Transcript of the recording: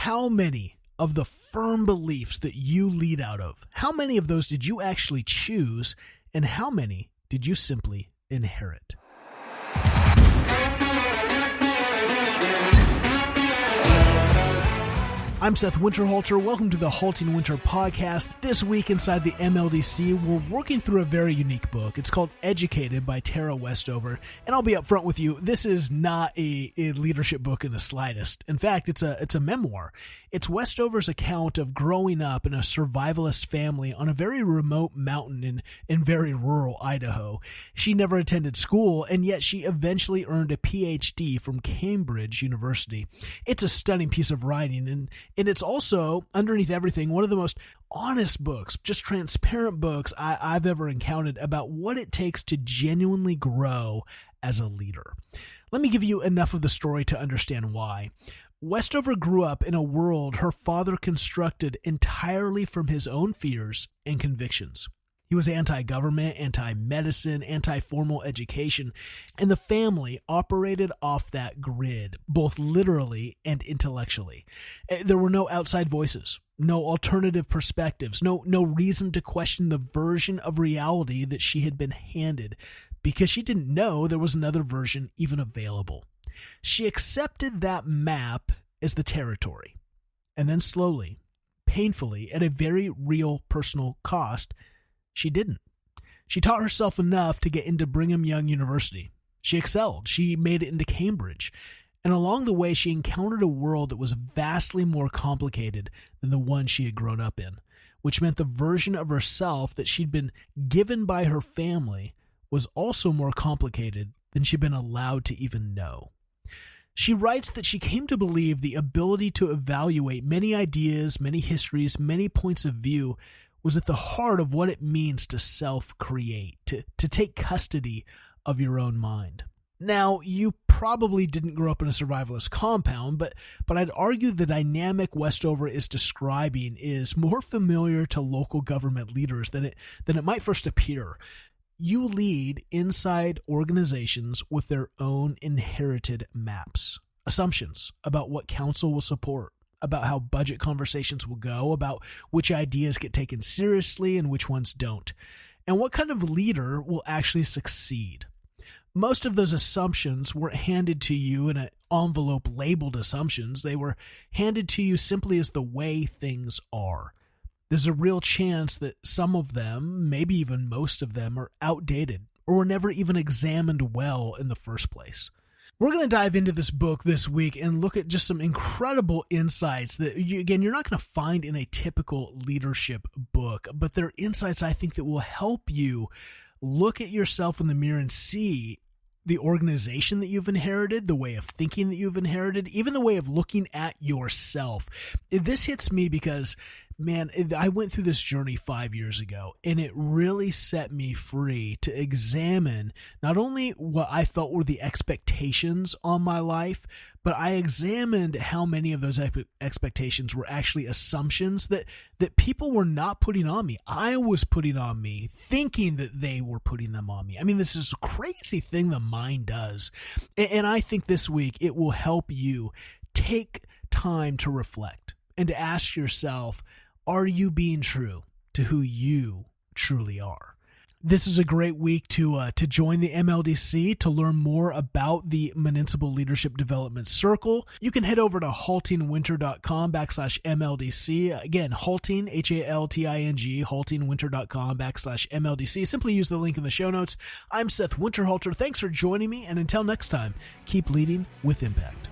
How many of the firm beliefs that you lead out of, how many of those did you actually choose, and how many did you simply inherit? I'm Seth Winterhalter. Welcome to the HaltingWinter podcast. This week inside the MLDC, we're working through a very unique book. It's called Educated by Tara Westover. And I'll be upfront with you, this is not a leadership book in the slightest. In fact, it's a memoir. It's Westover's account of growing up in a survivalist family on a very remote mountain in very rural Idaho. She never attended school, and yet she eventually earned a PhD from Cambridge University. It's a stunning piece of writing, and it's also, underneath everything, one of the most honest books, just transparent books I've ever encountered about what it takes to genuinely grow as a leader. Let me give you enough of the story to understand why. Westover grew up in a world her father constructed entirely from his own fears and convictions. He was anti-government, anti-medicine, anti-formal education, and the family operated off that grid, both literally and intellectually. There were no outside voices, no alternative perspectives, no reason to question the version of reality that she had been handed, because she didn't know there was another version even available. She accepted that map as the territory, and then slowly, painfully, at a very real personal cost, she didn't. She taught herself enough to get into Brigham Young University. She excelled. She made it into Cambridge. And along the way, she encountered a world that was vastly more complicated than the one she had grown up in, which meant the version of herself that she'd been given by her family was also more complicated than she'd been allowed to even know. She writes that she came to believe the ability to evaluate many ideas, many histories, many points of view was at the heart of what it means to self-create, to take custody of your own mind. Now, you probably didn't grow up in a survivalist compound, but I'd argue the dynamic Westover is describing is more familiar to local government leaders than it might first appear. You lead inside organizations with their own inherited maps, assumptions about what council will support, about how budget conversations will go, about which ideas get taken seriously and which ones don't, and what kind of leader will actually succeed. Most of those assumptions weren't handed to you in an envelope labeled assumptions. They were handed to you simply as the way things are. There's a real chance that some of them, maybe even most of them, are outdated or were never even examined well in the first place. We're going to dive into this book this week and look at just some incredible insights that, you're not going to find in a typical leadership book, but they're insights I think that will help you look at yourself in the mirror and see the organization that you've inherited, the way of thinking that you've inherited, even the way of looking at yourself. This hits me because, man, I went through this journey 5 years ago, and it really set me free to examine not only what I felt were the expectations on my life, but I examined how many of those expectations were actually assumptions that people were not putting on me. I was putting on me, thinking that they were putting them on me. I mean, this is a crazy thing the mind does. And I think this week it will help you take time to reflect and to ask yourself, are you being true to who you truly are? This is a great week to join the MLDC to learn more about the Municipal Leadership Development Circle. You can head over to HaltingWinter.com/MLDC. Again, Halting, HALTING, HaltingWinter.com/MLDC. Simply use the link in the show notes. I'm Seth Winterhalter. Thanks for joining me, and until next time, keep leading with impact.